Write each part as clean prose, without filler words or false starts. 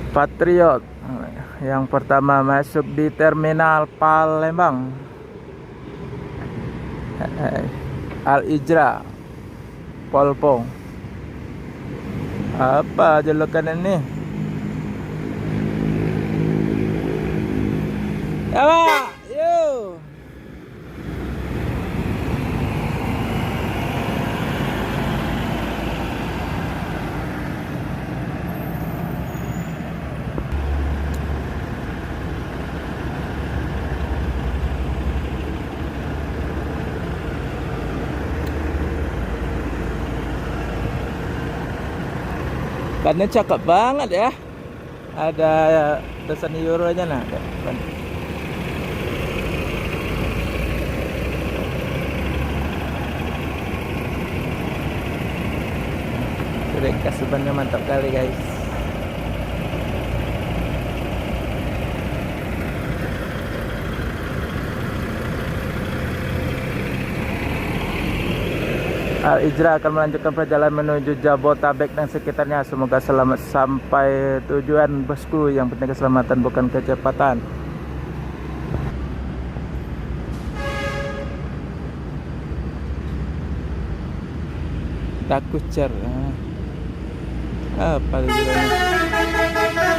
Patriot yang pertama masuk di terminal Palembang. Al Ijra Polpo. Apa julukan ini? Apa? Yuk. Karena cakep banget ya. Ada tulisan euronya nah. Mereka sebenarnya mantap kali guys. Al Ijra akan melanjutkan perjalanan menuju Jabotabek dan sekitarnya. Semoga selamat sampai tujuan bosku. Yang penting keselamatan bukan kecepatan. Takucer. Apa judulnya?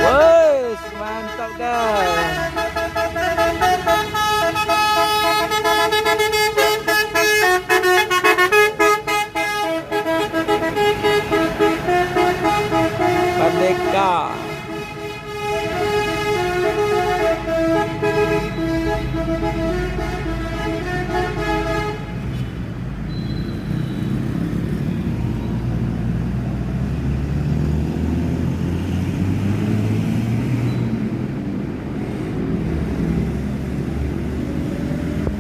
Woi, mantap guys. Merdeka.